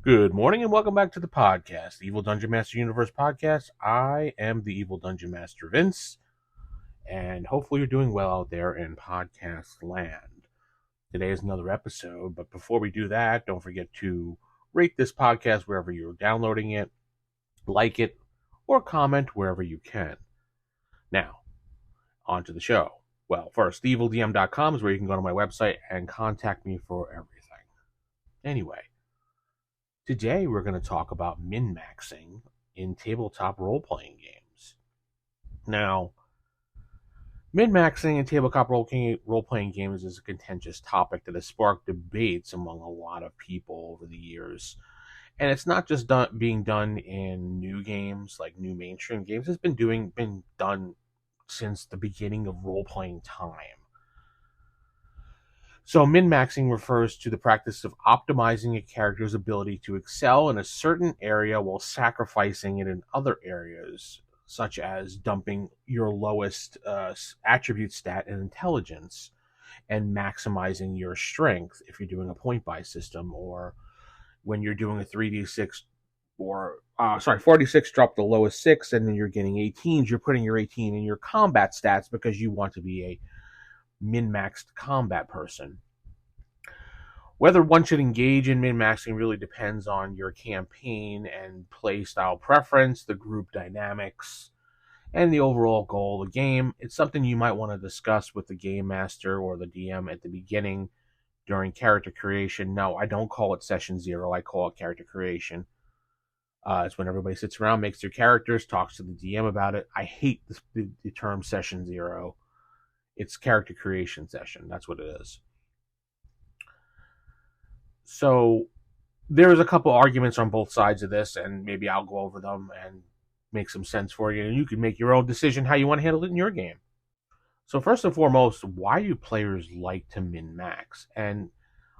Good morning and welcome back to the podcast, the Evil Dungeon Master Universe podcast. I am the Evil Dungeon Master Vince, and hopefully you're doing well out there in podcast land. Today is another episode, but before we do that, don't forget to rate this podcast wherever you're downloading it, like it, or comment wherever you can. Now, on to the show. Well, first, theevildm.com is where you can go to my website and contact me for everything. Anyway, today we're going to talk about min-maxing in tabletop role-playing games. Now, min-maxing in tabletop role-playing games is a contentious topic that has sparked debates among a lot of people over the years. And it's not just being done in new games, like new mainstream games. It's been done since the beginning of role-playing time. So min-maxing refers to the practice of optimizing a character's ability to excel in a certain area while sacrificing it in other areas, such as dumping your lowest attribute stat in intelligence and maximizing your strength if you're doing a point-buy system, or when you're doing a 3d6 or 46, drop the lowest 6 and then you're getting 18s, you're putting your 18 in your combat stats because you want to be a min-maxed combat person. Whether one should engage in min-maxing really depends on your campaign and play style preference, the group dynamics, and the overall goal of the game. It's something you might want to discuss with the game master or the DM at the beginning during character creation. No, I don't call it session 0, I call it character creation. It's when everybody sits around, makes their characters, talks to the DM about it. I hate the term session 0. It's character creation session. That's what it is. So there's a couple arguments on both sides of this, and maybe I'll go over them and make some sense for you, and you can make your own decision how you want to handle it in your game. So first and foremost, why do players like to min-max? And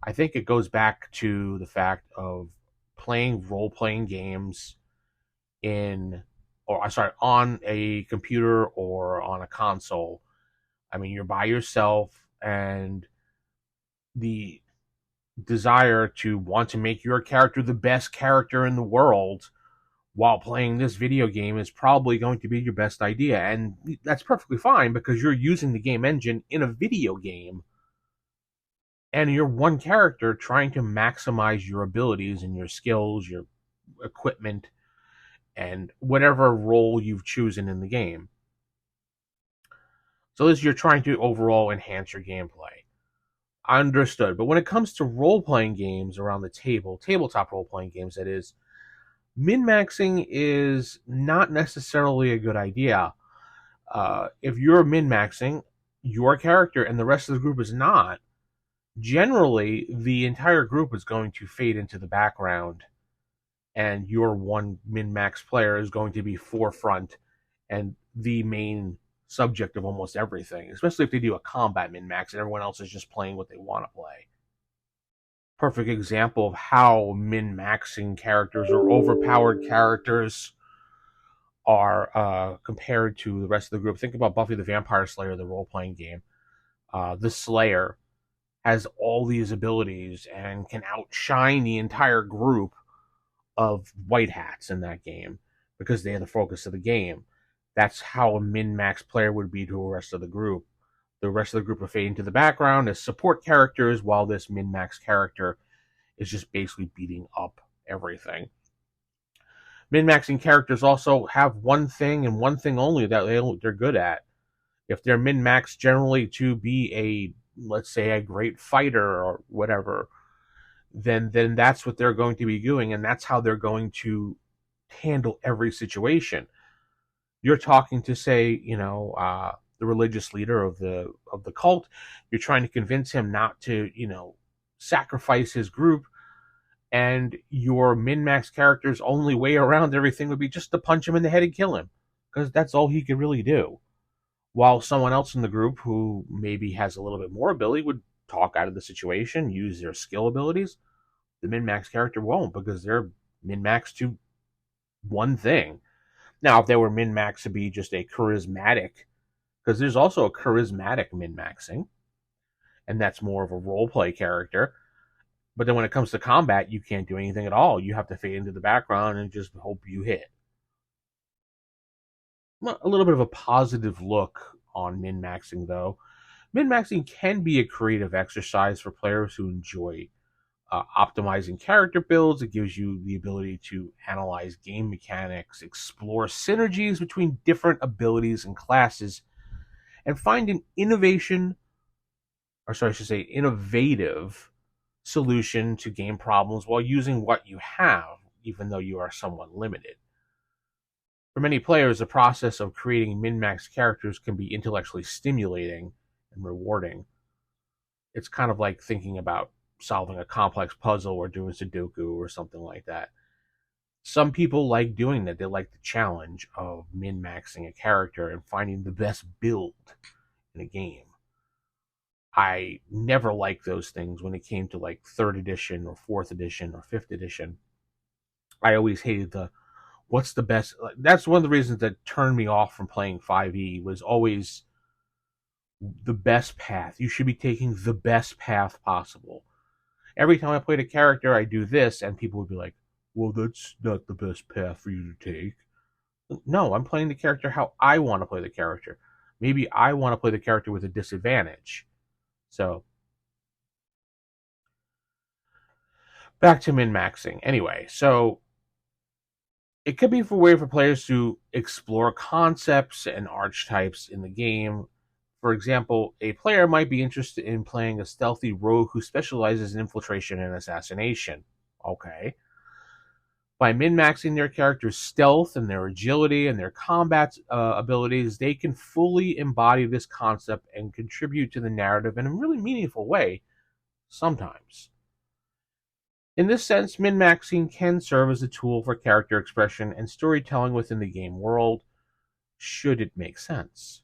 I think it goes back to the fact of playing role-playing games on a computer or on a console. I mean, you're by yourself, and the desire to want to make your character the best character in the world while playing this video game is probably going to be your best idea. And that's perfectly fine because you're using the game engine in a video game and you're one character trying to maximize your abilities and your skills, your equipment, and whatever role you've chosen in the game. So you're trying to overall enhance your gameplay. Understood. But when it comes to role-playing games around the tabletop role-playing games, that is, min-maxing is not necessarily a good idea. If you're min-maxing your character and the rest of the group is not, generally the entire group is going to fade into the background, and your one min-max player is going to be forefront and the main subject of almost everything, especially if they do a combat min-max and everyone else is just playing what they want to play. Perfect example of how min-maxing characters or overpowered characters are compared to the rest of the group. Think about Buffy the Vampire Slayer, the role-playing game. The Slayer has all these abilities and can outshine the entire group of white hats in that game because they are the focus of the game. That's how a min-max player would be to the rest of the group. The rest of the group are fading to the background as support characters, while this min-max character is just basically beating up everything. Min-maxing characters also have one thing and one thing only that they're good at. If they're min-maxed generally to be let's say, a great fighter or whatever, then that's what they're going to be doing, and that's how they're going to handle every situation. You're talking to, say, the religious leader of the cult. You're trying to convince him not to, sacrifice his group, and your min-max character's only way around everything would be just to punch him in the head and kill him, because that's all he could really do. While someone else in the group who maybe has a little bit more ability would talk out of the situation, use their skill abilities. The min-max character won't, because they're min-maxed to one thing. Now, if they were min-maxed to be just a charismatic, because there's also a charismatic min-maxing, and that's more of a role-play character, But then when it comes to combat, you can't do anything at all. You have to fade into the background and just hope you hit. A little bit of a positive look on min-maxing, though. Min-maxing can be a creative exercise for players who enjoy optimizing character builds. It gives you the ability to analyze game mechanics, explore synergies between different abilities and classes, and find an innovative solution to game problems while using what you have, even though you are somewhat limited. For many players, the process of creating min-max characters can be intellectually stimulating and rewarding. It's kind of like thinking about solving a complex puzzle or doing Sudoku or something like that. Some people like doing that. They like the challenge of min-maxing a character and finding the best build in a game. I never liked those things when it came to like 3rd edition or 4th edition or 5th edition. I always hated what's the best. That's one of the reasons that turned me off from playing 5e, was always the best path. You should be taking the best path possible. Every time I played a character, I do this, and people would be like, well, that's not the best path for you to take. No, I'm playing the character how I want to play the character. Maybe I want to play the character with a disadvantage. So, back to min-maxing. Anyway, so it could be a way for players to explore concepts and archetypes in the game. For example, a player might be interested in playing a stealthy rogue who specializes in infiltration and assassination. Okay. By min-maxing their character's stealth and their agility and their combat abilities, they can fully embody this concept and contribute to the narrative in a really meaningful way, sometimes. In this sense, min-maxing can serve as a tool for character expression and storytelling within the game world, should it make sense.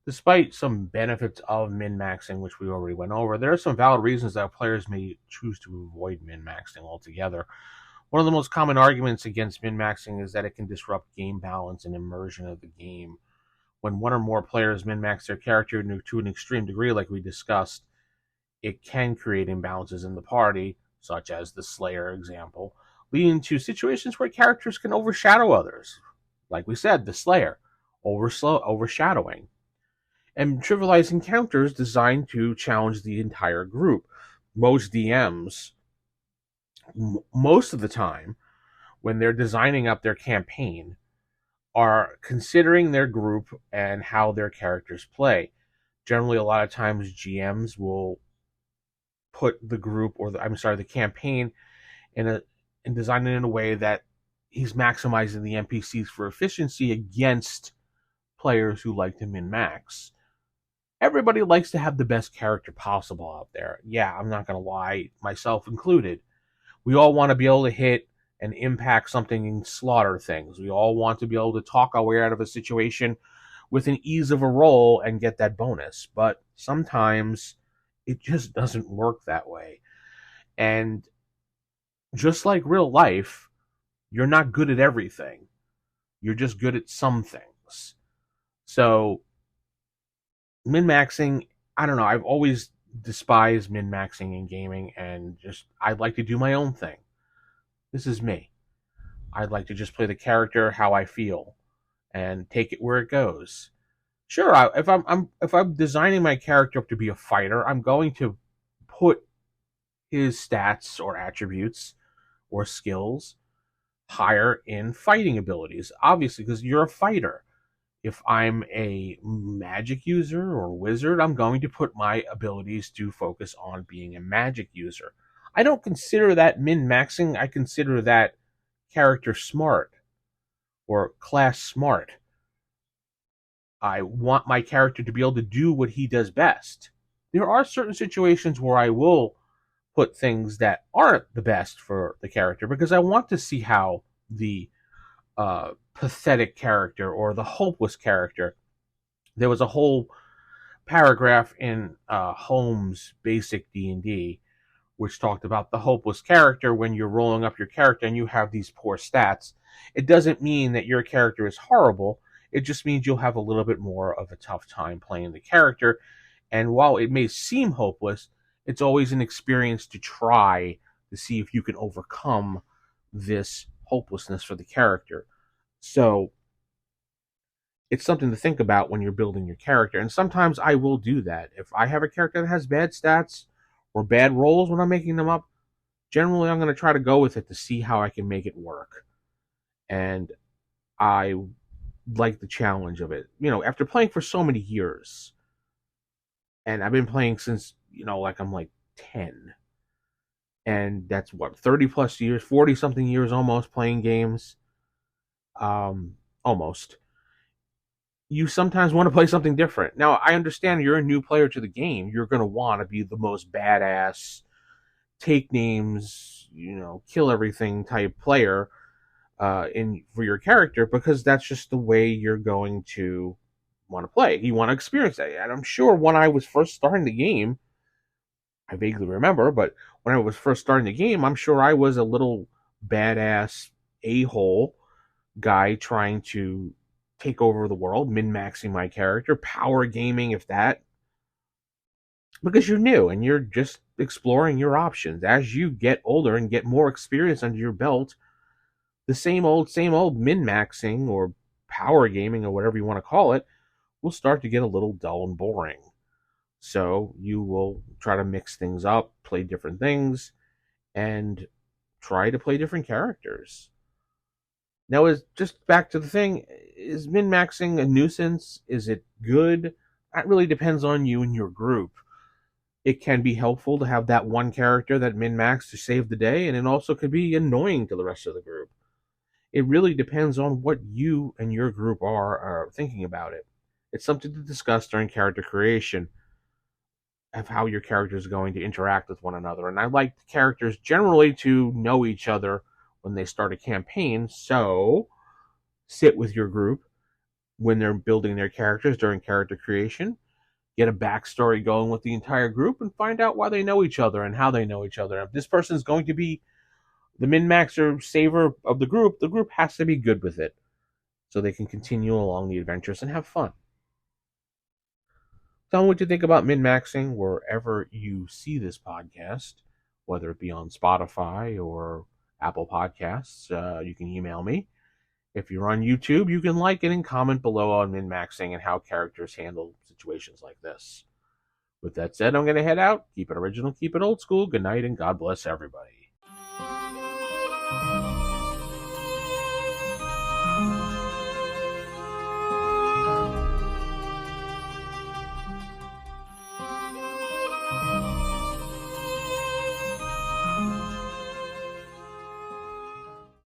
Despite some benefits of min-maxing, which we already went over, there are some valid reasons that players may choose to avoid min-maxing altogether. One of the most common arguments against min-maxing is that it can disrupt game balance and immersion of the game. When one or more players min-max their character to an extreme degree, like we discussed, it can create imbalances in the party, such as the Slayer example, leading to situations where characters can overshadow others. Like we said, the Slayer, overshadowing. And trivialize encounters designed to challenge the entire group. Most DMs, most of the time, when they're designing up their campaign, are considering their group and how their characters play. Generally, a lot of times GMs will put the group, or the campaign, and design it in a way that he's maximizing the NPCs for efficiency against players who like to min-max. Everybody likes to have the best character possible out there. Yeah, I'm not going to lie, myself included. We all want to be able to hit and impact something and slaughter things. We all want to be able to talk our way out of a situation with an ease of a roll and get that bonus. But sometimes it just doesn't work that way. And just like real life, you're not good at everything. You're just good at some things. So min-maxing, I don't know, I've always despised min-maxing in gaming, and I'd like to do my own thing. This is me. I'd like to just play the character how I feel and take it where it goes. Sure, if I'm designing my character up to be a fighter, I'm going to put his stats or attributes or skills higher in fighting abilities, obviously, because you're a fighter. If I'm a magic user or wizard, I'm going to put my abilities to focus on being a magic user. I don't consider that min-maxing. I consider that character smart or class smart. I want my character to be able to do what he does best. There are certain situations where I will put things that aren't the best for the character because I want to see how the pathetic character or the hopeless character. There was a whole paragraph in Holmes' basic D&D which talked about the hopeless character. When you're rolling up your character and you have these poor stats, it doesn't mean that your character is horrible. It just means you'll have a little bit more of a tough time playing the character. And while it may seem hopeless, It's always an experience to try to see if you can overcome this hopelessness for the character. So it's something to think about when you're building your character. And sometimes I will do that. If I have a character that has bad stats or bad rolls when I'm making them up, generally I'm going to try to go with it to see how I can make it work. And I like the challenge of it. After playing for so many years, and I've been playing since, like I'm like 10. And that's what, 30 plus years, 40 something years almost playing games. Almost. You sometimes want to play something different. Now, I understand you're a new player to the game. You're going to want to be the most badass, take names, kill everything type player for your character, because that's just the way you're going to want to play. You want to experience that. And I'm sure when I was first starting the game, I vaguely remember, but when I was first starting the game, I'm sure I was a little badass a-hole guy trying to take over the world, min-maxing my character, power gaming, if that. Because you're new and you're just exploring your options. As you get older and get more experience under your belt, the same old min-maxing or power gaming or whatever you want to call it will start to get a little dull and boring. So you will try to mix things up, play different things, and try to play different characters. Now, is just back to the thing, is min-maxing a nuisance? Is it good? That really depends on you and your group. It can be helpful to have that one character that min-max to save the day, and it also could be annoying to the rest of the group. It really depends on what you and your group are thinking about it. It's something to discuss during character creation of how your characters are going to interact with one another. And I like the characters generally to know each other when they start a campaign, so sit with your group when they're building their characters during character creation, get a backstory going with the entire group, and find out why they know each other and how they know each other. If this person is going to be the min-maxer saver of the group has to be good with it so they can continue along the adventures and have fun. Tell me what you think about min-maxing wherever you see this podcast, whether it be on Spotify or Apple Podcasts. You can email me. If you're on YouTube, you can like it and comment below on min-maxing and how characters handle situations like this. With that said, I'm going to head out. Keep it original, keep it old school. Good night, and God bless everybody.